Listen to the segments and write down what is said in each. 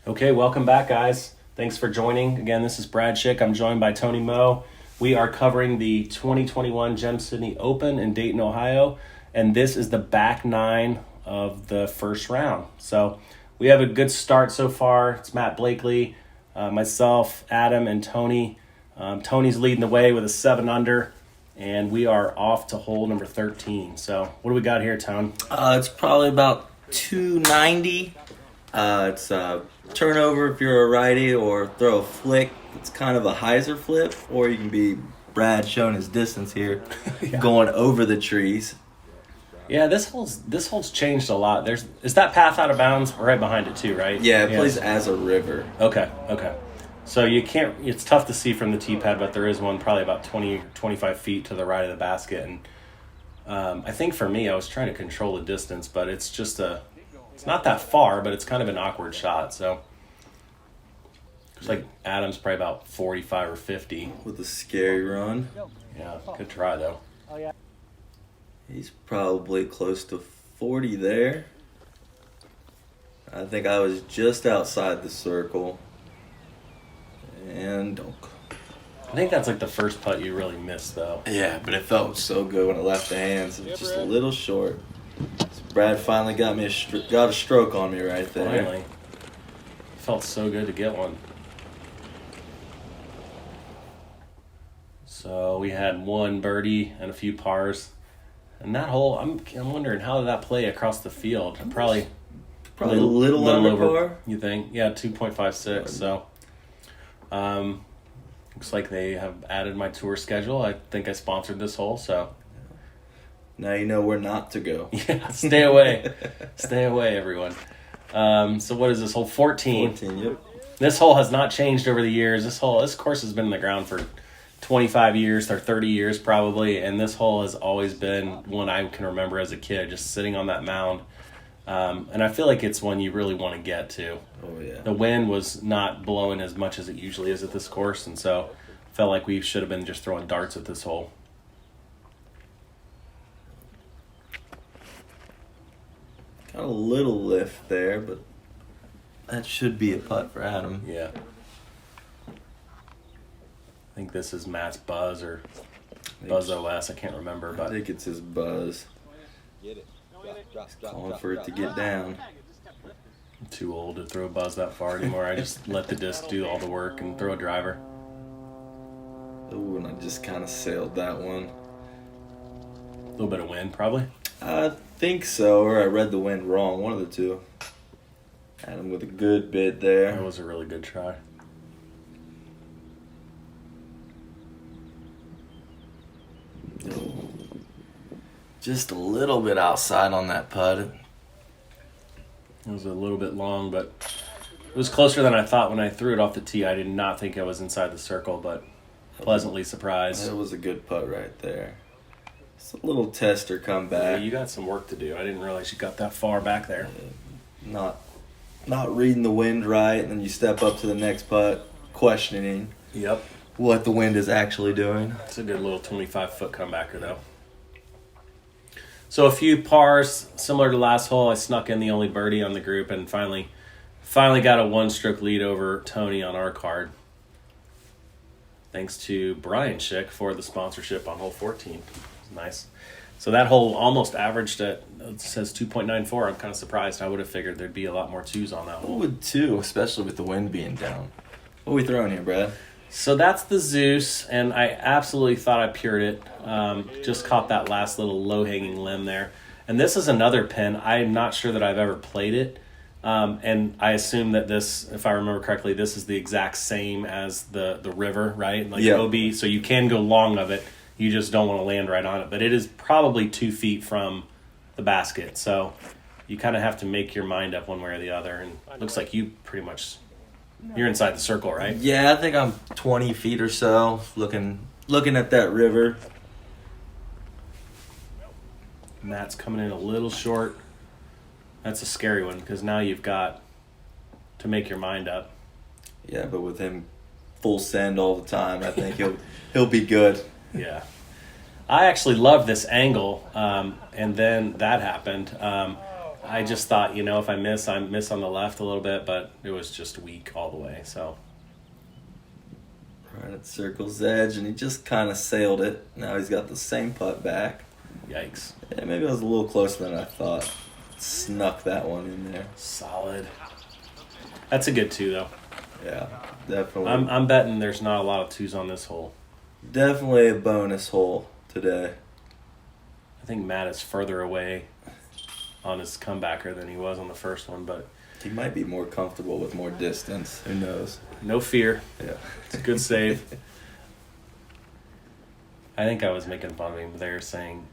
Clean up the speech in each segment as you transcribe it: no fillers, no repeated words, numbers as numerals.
Okay, welcome back, guys. Thanks for joining. Again, this is Brad Schick. I'm joined by Tony Moe. We are covering the 2021 Gem Sydney Open in Dayton, Ohio, and this is the back nine of the first round. So we have a good start so far. It's Matt Blakely, myself, Adam, and Tony. Tony's leading the way with a 7 under, and we are off to hole number 13. So what do we got here, Tone? It's probably about 290. It's a turnover if you're a righty, or throw a flick. It's kind of a hyzer flip, or you can be Brad showing his distance here, going over the trees. Yeah, this hole's changed a lot. Is that path out of bounds right behind it too, right? Yeah, it plays as a river. Okay. So you can't. It's tough to see from the tee pad, but there is one probably about 20 or 25 feet to the right of the basket, and I think for me, I was trying to control the distance, but it's just it's not that far, but it's kind of an awkward shot. So it's like Adam's probably about 45 or 50 with a scary run. Yeah, good try though. He's probably close to 40 there. I think I was just outside the circle. And I think that's like the first putt you really missed, though. yeah, but it felt so good when it left the hands. It was just a little short. So Brad finally got me got a stroke on me right there. Finally. Felt so good to get one. So we had one birdie and a few pars. And that hole, I'm wondering how did that play across the field? Probably a little under over, par. you think? Yeah, 2.56. So looks like they have added my tour schedule. I think I sponsored this hole, so now you know where not to go. yeah, stay away. Stay away, everyone. So what is this hole? 14. 14, yep. This hole has not changed over the years. This course has been in the ground for 25 years or 30 years probably, and this hole has always been one I can remember as a kid, just sitting on that mound. And I feel like it's one you really want to get to. Oh, yeah. The wind was not blowing as much as it usually is at this course, and so felt like we should have been just throwing darts at this hole. Got a little lift there, but that should be a putt for Adam. Yeah. I think this is Matt's Buzz or Buzz OS. I can't remember, I but think it's his Buzz. Calling for it to get down. I'm too old to throw a Buzz that far anymore. I just let the disc do all the work and throw a driver. Oh, and I just kind of sailed that one. A little bit of wind, probably. I think so, or I read the wind wrong. One of the two. Adam with a good bit there. That was a really good try. Just a little bit outside on that putt. It was a little bit long, but it was closer than I thought when I threw it off the tee. I did not think I was inside the circle, but pleasantly surprised. That was a good putt right there. It's a little tester come Yeah, back. you got some work to do. I didn't realize you got that far back there. Not reading the wind right, and then you step up to the next putt, questioning Yep. what the wind is actually doing. It's a good little 25-foot comebacker, though. So a few pars, similar to last hole. I snuck in the only birdie on the group and finally got a one-stroke lead over Tony on our card. Thanks to Brian Schick for the sponsorship on hole 14. Nice. So that hole almost averaged at, it says 2.94. I'm kind of surprised. I would have figured there'd be a lot more twos on that Who hole. would too, especially with the wind being down. What are we throwing here, Brad? So that's the Zeus, and I absolutely thought I pured it. Just caught that last little low-hanging limb there. And this is another pin. I'm not sure that I've ever played it. And I assume that this, if I remember correctly, this is the exact same as the river, right? Like Yeah. OB, so you can go long of it. You just don't want to land right on it. But it is probably 2 feet from the basket. So you kind of have to make your mind up one way or the other. And it looks like you pretty much... You're inside the circle, right? Yeah, I think I'm 20 feet or so, looking at that river. Matt's coming in a little short. That's a scary one because now you've got to make your mind up. Yeah, but with him full send all the time, I think he'll be good. Yeah. I actually love this angle, and then that happened. I just thought, if I miss on the left a little bit, but it was just weak all the way. So Right at circle's edge, and he just kind of sailed it. Now he's got the same putt back. yikes. Yeah, maybe I was a little closer than I thought. Snuck that one in there. Solid. That's a good two though. Yeah, definitely. I'm betting there's not a lot of twos on this hole. Definitely a bonus hole today. I think Matt is further away on his comebacker than he was on the first one, but He might be more comfortable with more distance. Who knows? no fear. Yeah. It's a good save. I think I was making fun of him there, saying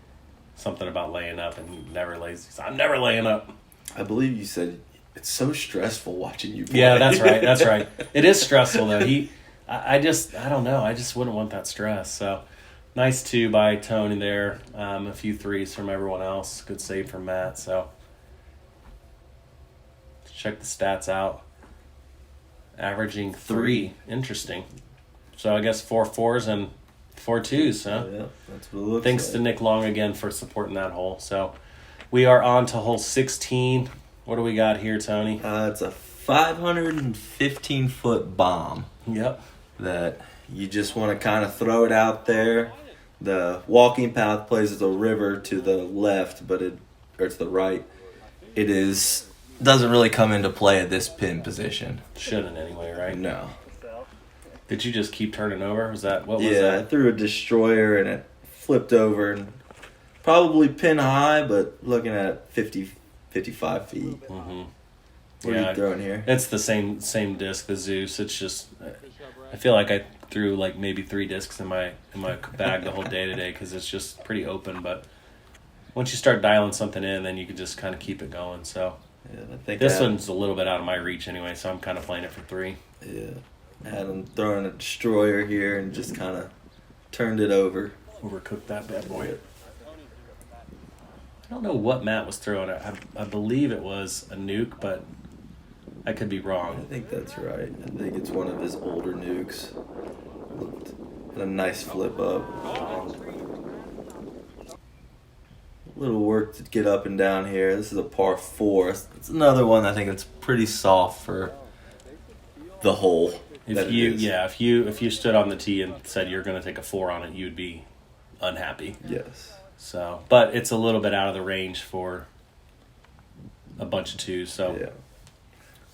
something about laying up, and he never lays. He said, I'm never laying up. I believe you said it's so stressful watching you play. Yeah, that's right. That's right. It is stressful though. I don't know. I just wouldn't want that stress. So nice two by Tony there. A few threes from everyone else. Good save from Matt. So let's check the stats out. Averaging 3. Interesting. So I guess 4 4s and 4 2s, huh? Yeah, that's what it looks Thanks like. to Nick Long again for supporting that hole. So we are on to hole 16. What do we got here, Tony? It's a 515-foot bomb Yep. that you just want to kind of throw it out there. The walking path plays as a river to the left, or to the right. It doesn't really come into play at this pin position. Shouldn't anyway, right? No. Did you just keep turning over? Was that what was Yeah, I that? threw a destroyer and it flipped over and probably pin high, but looking at 50, 55 feet. Mm-hmm. What are you throwing here? It's the same disc, the Zeus. It's just, I feel like I threw like maybe 3 discs in my bag the whole day today because it's just pretty open. But once you start dialing something in, then you can just kind of keep it going. So Yeah, I think this one's a little bit out of my reach anyway, so I'm kind of playing it for 3. Yeah, I had him throwing a destroyer here and just kind of turned it over. Overcooked that bad boy. I don't know what Matt was throwing. I believe it was a nuke, but I could be I wrong. think that's right. I think it's one of his older nukes. Had a nice flip up. Little work to get up and down here. This is a par 4. It's another one I think it's pretty soft for the hole. that it is. If you stood on the tee and said you're going to take a 4 on it, you'd be unhappy. Yes. So, but it's a little bit out of the range for a bunch of 2s. So Yeah.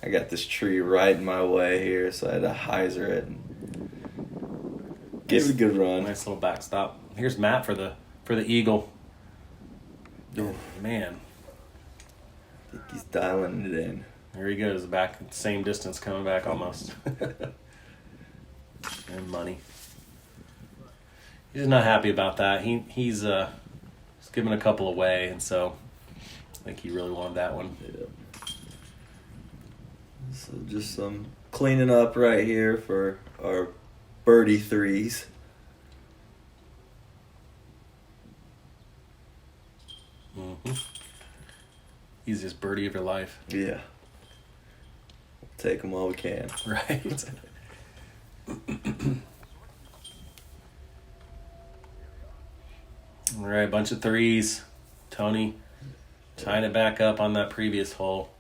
I got this tree right in my way here, so I had to hyzer it and give it a good run. nice little backstop. Here's Matt for the eagle. Oh, Man, I think he's dialing it in. there he goes back, same distance coming back almost. And money. He's not happy about that. He's giving a couple away, and so I think he really wanted that one. Yeah. So just some cleaning up right here for our birdie 3s. Mm-hmm. Easiest birdie of your life. Yeah. Take them while we can. Right. All right, bunch of 3s. Tony tying it back up on that previous hole.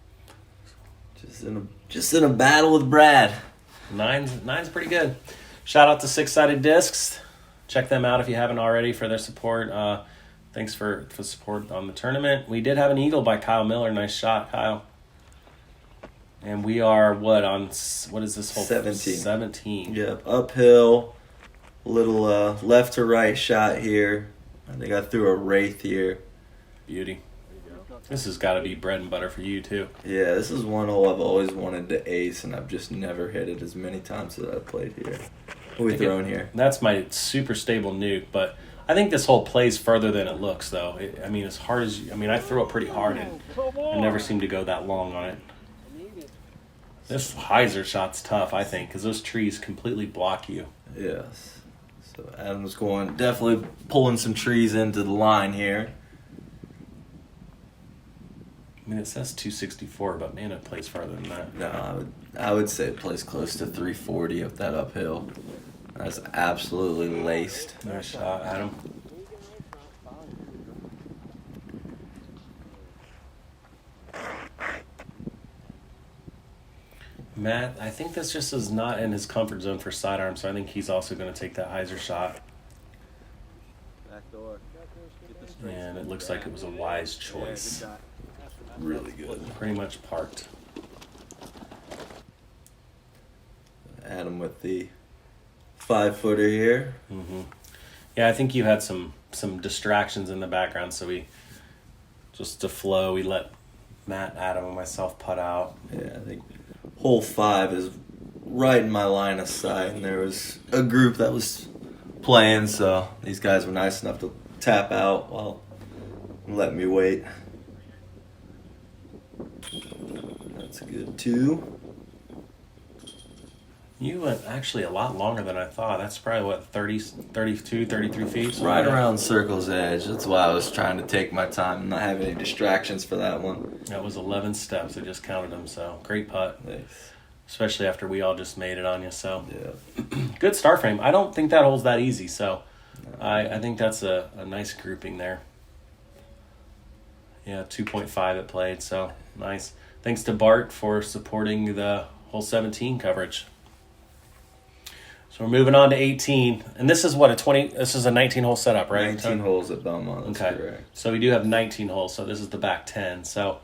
Just in a battle with Brad. Nine's pretty good. Shout out to Six Sided Discs. Check them out if you haven't already for their support. Thanks for support on the tournament. We did have an eagle by Kyle Miller. Nice shot, Kyle. And we are what is this hole? 17. 17. Yep, uphill. Little left to right shot here. I think I threw a wraith here. Beauty. This has got to be bread and butter for you too. Yeah, this is one hole I've always wanted to ace, and I've just never hit it as many times as I've played here. What are we throwing here? That's my super stable nuke, but I think this hole plays further than it looks, though. As hard as I throw it pretty hard, and I never seem to go that long on it. This hyzer shot's tough, I think, because those trees completely block you. Yes. So Adam's definitely pulling some trees into the line here. It says 264, but man, it plays farther than that. No, I would say it plays close to 340 up that uphill. That's absolutely laced. Nice shot, Adam. Matt, I think this just is not in his comfort zone for sidearm, so I think he's also going to take that hyzer shot. Back door. Get the straight And it swing looks back. like it was a wise Yeah, choice. good shot. Really good. Pretty much parked. Adam with the 5-footer here. Hmm. Yeah, I think you had some distractions in the background, so we just to flow. We let Matt, Adam, and myself putt out. Yeah, I think hole 5 is right in my line of sight, and there was a group that was playing, so these guys were nice enough to tap out while letting me wait. That's a good 2. You went actually a lot longer than I thought. That's probably what 30, 32, 33 feet. something Right like that? around circle's edge. That's why I was trying to take my time and not have any distractions for that one. That was 11 steps. I just counted them. So great putt, Nice. especially after we all just made it on you. So Yeah. good star frame. I don't think that hole's that easy. So I think that's a nice grouping there. Yeah, 2.5 it played. So nice. Thanks to Bart for supporting the hole 17 coverage. So we're moving on to 18, and this is what This is a 19-hole setup, right? 19 holes at Belmont. That's Okay, correct. so we do have 19 holes. So this is the back 10. So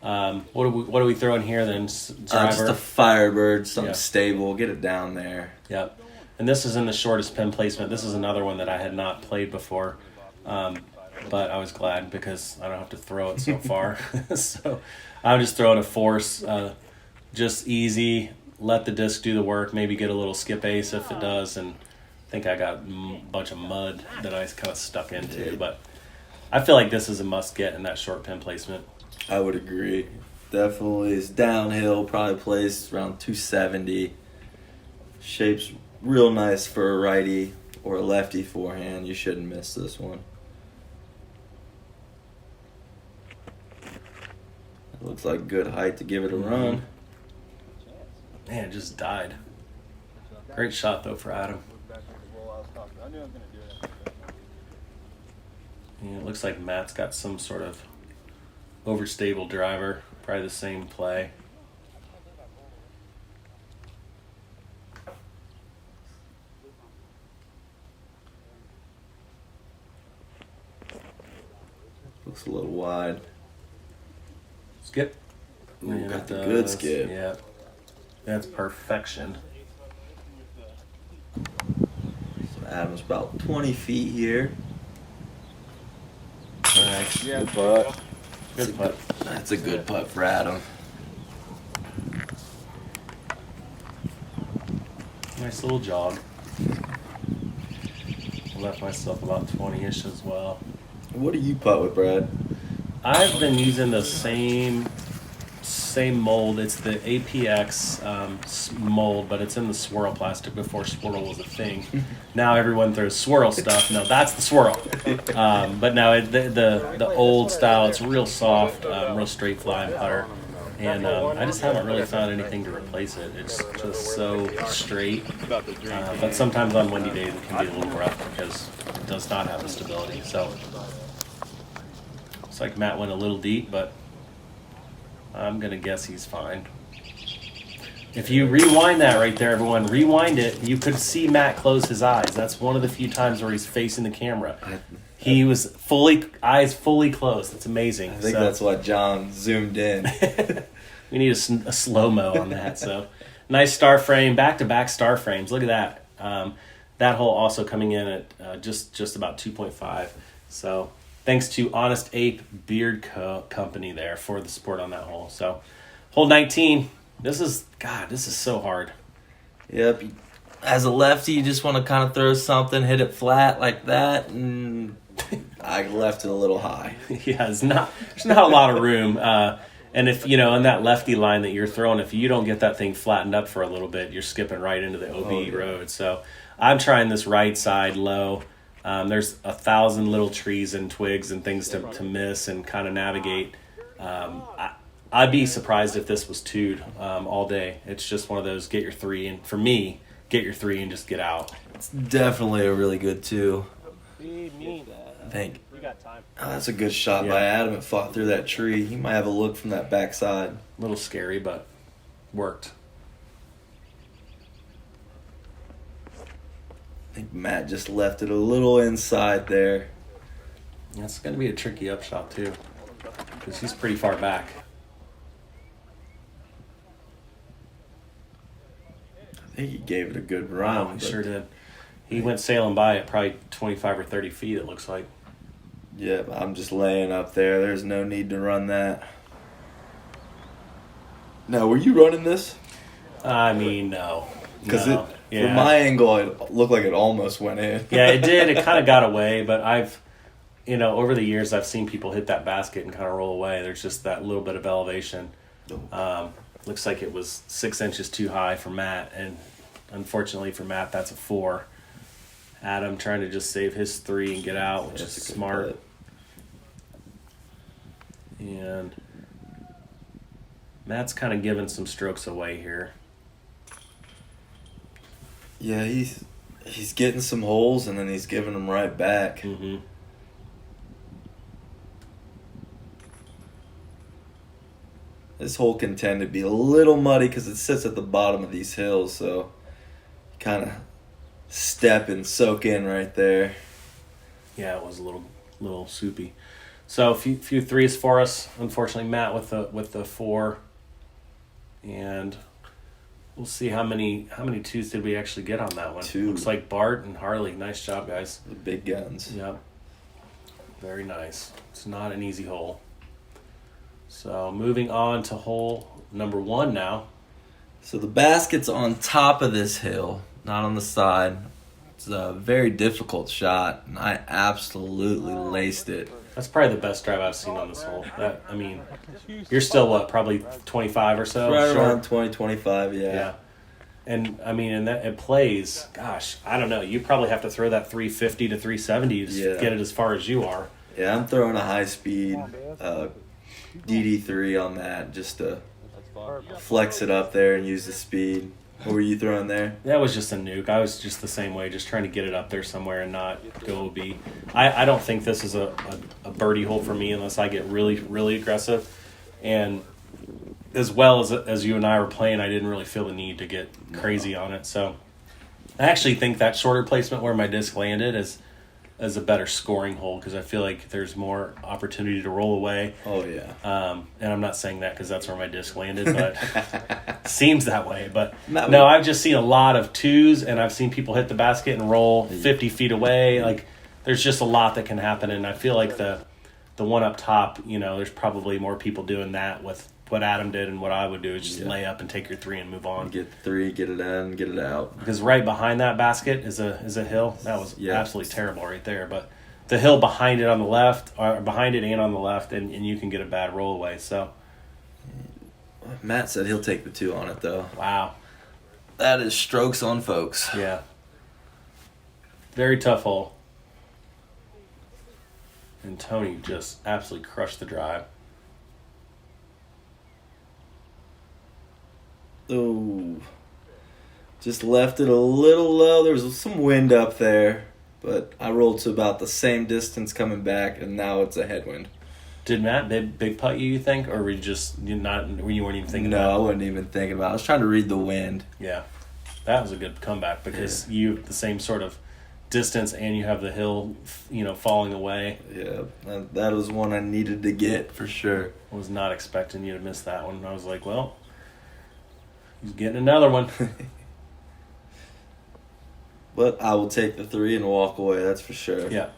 what are we throwing here then? Just Driver. a Firebird, something Yeah. stable. Get it down there. Yep. And this is in the shortest pin placement. This is another one that I had not played before, but I was glad because I don't have to throw it so far. So I'm just throwing a force, just easy. Let the disc do the work. Maybe get a little skip ace if it does. And I think I got a bunch of mud that I kind of stuck into. But I feel like this is a must get in that short pin placement. I would agree. Definitely is downhill. Probably placed around 270. Shape's real nice for a righty or a lefty forehand. You shouldn't miss this one. It looks like good height to give it a run. Man, it just died. Great shot though for Adam. Back to the hole I was talking about. I knew I was going to do it. Yeah, it looks like Matt's got some sort of overstable driver. Probably the same play. Looks a little wide. Skip. Ooh, Yeah, got it the does. good skip. Yeah. That's perfection. So Adam's about 20 feet here. Nice. Yeah. Good putt. Good putt. That's a good putt for Adam. Nice little jog. I left myself about 20-ish as well. What do you putt with, Brad? I've been using the same mold. It's the APX mold, but it's in the swirl plastic before swirl was a thing. Now everyone throws swirl stuff. No, that's the swirl. But now the old style, it's real soft, real straight flying putter. And I just haven't really found anything to replace it. It's just so straight. But sometimes on windy days it can be a little rough because it does not have the stability. So looks like Matt went a little deep, but I'm going to guess he's fine. If you rewind that right there, everyone, rewind it, you could see Matt close his eyes. That's one of the few times where he's facing the camera. He was eyes fully closed. It's amazing. I think that's why John zoomed in. We need a slow-mo on that. So nice star frame, back-to-back star frames. Look at that. That hole also coming in at just about 2.5. So thanks to Honest Ape Beard Company there for the support on that hole. So hole 19. This is so hard. Yep. As a lefty, you just want to kind of throw something, hit it flat like that, and I left it a little high. Yeah, there's not a lot of room. And if, in that lefty line that you're throwing, if you don't get that thing flattened up for a little bit, you're skipping right into the OB road. So I'm trying this right side low. There's 1,000 little trees and twigs and things to miss and kind of navigate. I'd be surprised if this was two'd all day. It's just one of those get your three, and for me, get your three and just get out. It's definitely a really good two. I think. You got time. Oh, that's a good shot Yeah. by Adam. It fought through that tree. He might have a look from that backside. A little scary, but worked. think Matt just left it a little inside there. That's going to be a tricky upshot, too, because he's pretty far back. I think he gave it a good Wow, run. he sure did. He went sailing by at probably 25 or 30 feet, it looks like. Yeah, but I'm just laying up there. There's no need to run that. Now, were you running this? I mean, no. Because No. from my angle, it looked like it almost went in. Yeah, it did. It kind of got away, but over the years, I've seen people hit that basket and kind of roll away. There's just that little bit of elevation. Looks like it was 6 inches too high for Matt, and unfortunately for Matt, that's a 4. Adam trying to just save his 3 and get out, which is That's a good smart. putt. And Matt's kind of giving some strokes away here. Yeah, he's getting some holes and then he's giving them right back. Mm-hmm. This hole can tend to be a little muddy because it sits at the bottom of these hills, so kind of step and soak in right there. Yeah, it was a little soupy. So a few threes for us. Unfortunately, Matt with the 4, and we'll see how many 2s did we actually get on that one. 2. Looks like Bart and Harley. Nice job, guys. The big guns. Yep. Very nice. It's not an easy hole. So moving on to hole number 1 now. So the basket's on top of this hill, not on the side. It's a very difficult shot, and I absolutely laced it. That's probably the best drive I've seen on this hole. You're still what, probably 25 or so? Right short? around 20, 25, Yeah. And it plays, gosh, I don't know. You probably have to throw that 350 to 370 to get it as far as you are. Yeah, I'm throwing a high speed DD3 on that just to flex it up there and use the speed. What were you throwing there? That was just a nuke. I was just the same way, just trying to get it up there somewhere and not go OB. I don't think this is a birdie hole for me unless I get really, really aggressive. And as well as you and I were playing, I didn't really feel the need to get crazy on it. So I actually think that shorter placement where my disc landed is a better scoring hole because I feel like there's more opportunity to roll away. Oh, yeah. And I'm not saying that because that's where my disc landed, but seems that way. But Matt, no, I've just seen a lot of 2s, and I've seen people hit the basket and roll 50 feet away. Like, there's just a lot that can happen, and I feel like the one up top, there's probably more people doing that with what Adam did, and what I would do is just lay up and take your 3 and move on. Get the 3, get it in, get it out. Because right behind that basket is a hill. That was absolutely terrible right there. But the hill behind it on the left, or behind it and on the left, and you can get a bad roll away. So Matt said he'll take the 2 on it, though. wow, That is strokes on folks. yeah, very tough hole. And Tony just absolutely crushed the drive. Oh, just left it a little low. There was some wind up there, but I rolled to about the same distance coming back, and now it's a headwind. Did Matt big putt you think, or were you weren't even thinking No, about I it? wasn't even thinking about it. I was trying to read the wind. Yeah, that was a good comeback because you have the same sort of distance and you have the hill, falling away. Yeah, that was one I needed to get for sure. I was not expecting you to miss that one. I was like, well, he's getting another one. But I will take the 3 and walk away. That's for sure. Yeah,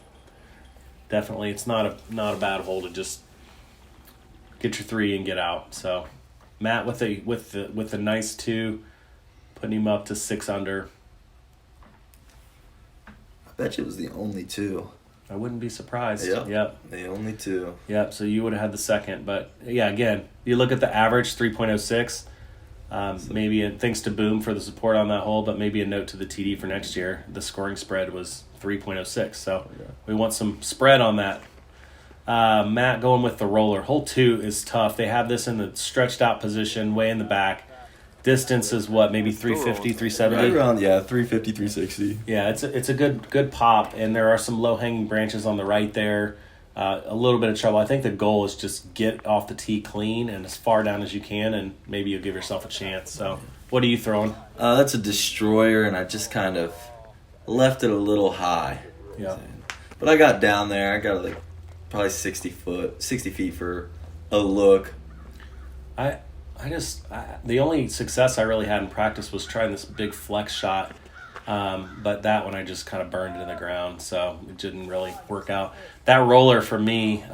definitely. It's not a bad hole to just get your 3 and get out. So Matt with the nice 2, putting him up to 6 under. I bet you it was the only 2. I wouldn't be surprised. Yep. Yep. The only 2. Yep. So you would have had the second, but yeah, again, you look at the average 3.06. Maybe thanks to Boom for the support on that hole, but maybe a note to the TD for next year. The scoring spread was 3.06, so we want some spread on that. Matt going with the roller. Hole 2 is tough. They have this in the stretched out position, way in the back. Distance is what, maybe 350, 370? Right around, 350, 360. Yeah, it's a good pop, and there are some low-hanging branches on the right there. A little bit of trouble. I think the goal is just get off the tee clean and as far down as you can, and maybe you'll give yourself a chance. So what are you throwing? That's a destroyer, and I just kind of left it a little high. Yeah. But I got down there. I got like probably 60 feet for a look. The only success I really had in practice was trying this big flex shot. But that one I just kind of burned it in the ground, so it didn't really work out. That roller for me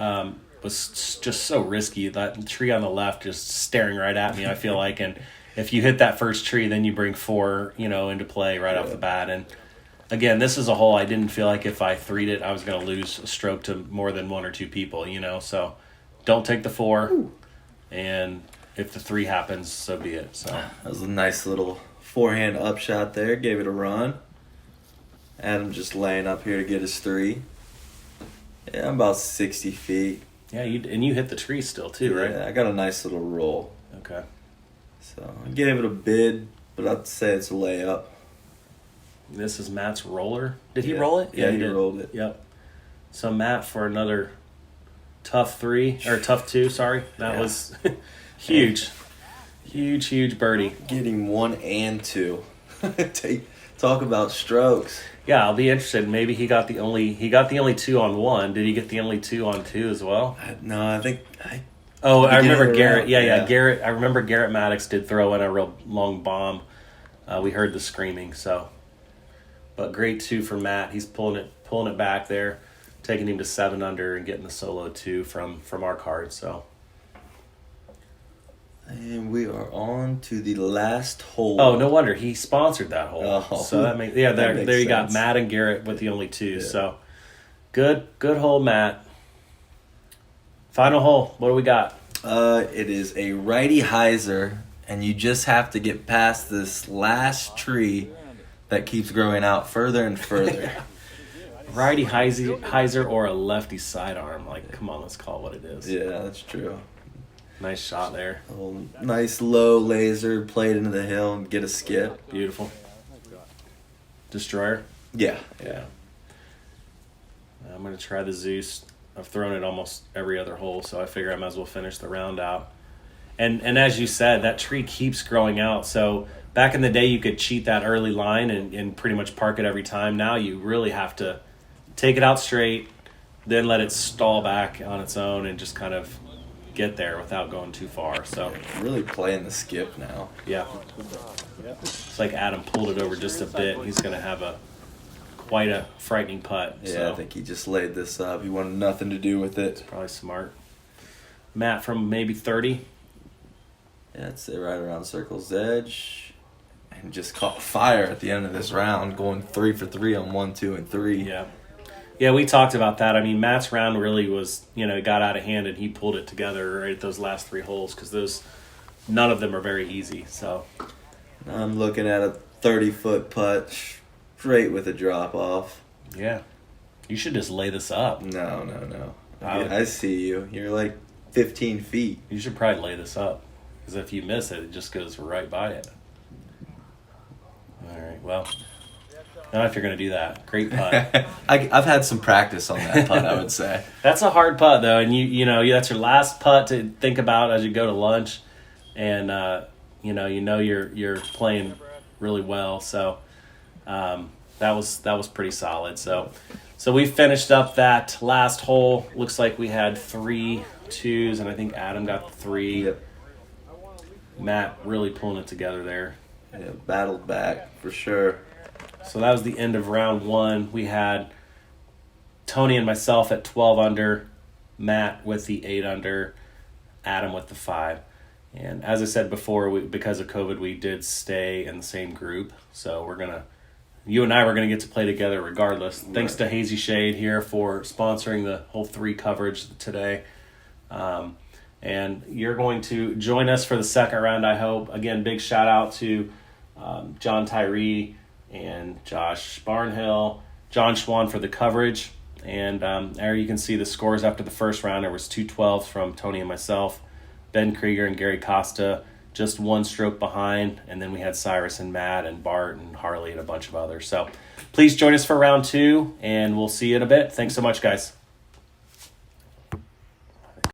was just so risky. That tree on the left just staring right at me, I feel like. And if you hit that first tree, then you bring 4, into play right off the bat. And again, this is a hole I didn't feel like if I 3'd it, I was going to lose a stroke to more than 1 or 2 people, So don't take the 4. And if the 3 happens, so be it. So that was a nice little forehand upshot there. Gave it a run. Adam just laying up here to get his 3. Yeah, I'm about 60 feet. yeah, you hit the tree still too, right? Yeah, I got a nice little roll. Okay. So I gave it a bid, but I'd say it's a layup. This is Matt's roller. Did he Yeah. roll it? Yeah, he did. rolled it. Yep. So Matt for another tough 2. Sorry, that Yeah. was huge, huge birdie. Getting 1 and 2. Talk about strokes. Yeah, I'll be interested. Maybe he got the only 2 on 1. Did he get the only 2 on 2 as well? No, I think Oh, I Beginning remember of the Garrett. round, Yeah, yeah. Garrett. I remember Garrett Maddox did throw in a real long bomb. We heard the screaming. So, but great 2 for Matt. He's pulling it back there, taking him to 7 under and getting the solo 2 from our card. So. And we are on to the last hole. Oh, no wonder he sponsored that hole. Oh, So that makes that there makes you got sense. Matt and Garrett with the only 2. Yeah. So good hole, Matt. Final hole. What do we got? It is a righty hyzer, and you just have to get past this last tree that keeps growing out further and further. Righty hyzer or a lefty sidearm. Like, come on, let's call it what it is. Yeah, that's true. Nice shot there. Nice low laser, played into the hill and get a skip. Beautiful. Destroyer. Yeah. I'm going to try the Zeus. I've thrown it almost every other hole, so I figure I might as well finish the round out. And as you said, that tree keeps growing out. So back in the day, you could cheat that early line and pretty much park it every time. Now you really have to take it out straight, then let it stall back on its own and just kind of get there without going too far. So Really playing the skip now. yeah, it's like Adam pulled it over just a bit. He's going to have quite a frightening putt. Yeah, So I think he just laid this up. He wanted nothing to do with it. probably smart. Matt from maybe 30. Yeah, I'd say right around circle's edge. And just caught fire at the end of this round, going 3 for 3 on 1, 2, and 3. Yeah, we talked about that. I mean, Matt's round really was, it got out of hand and he pulled it together right at those last 3 holes because none of them are very easy. So I'm looking at a 30-foot putt straight with a drop off. yeah, you should just lay this up. No. I I see you. You're like 15 feet. You should probably lay this up because if you miss it, it just goes right by it. All right, well, now if you're going to do that, great putt. I've had some practice on that putt, I would say. That's a hard putt though, and you know that's your last putt to think about as you go to lunch, and you're playing really well. So that was pretty solid. So we finished up that last hole. Looks like we had 3 2s, and I think Adam got the 3. Yep. Matt really pulling it together there. Yeah, battled back for sure. So that was the end of round 1. We had Tony and myself at 12 under, Matt with the 8 under, Adam with the 5. And as I said before, because of COVID, we did stay in the same group. So you and I were going to get to play together regardless. Right. Thanks to Hazy Shade here for sponsoring the whole 3 coverage today. And you're going to join us for the second round, I hope. Again, big shout out to John Tyree and Josh Barnhill, John Schwan for the coverage. And there you can see the scores after the first round. There was 2 12s from Tony and myself, Ben Krieger and Gary Costa, just 1 stroke behind. And then we had Cyrus and Matt and Bart and Harley and a bunch of others. So please join us for round 2, and we'll see you in a bit. Thanks so much, guys.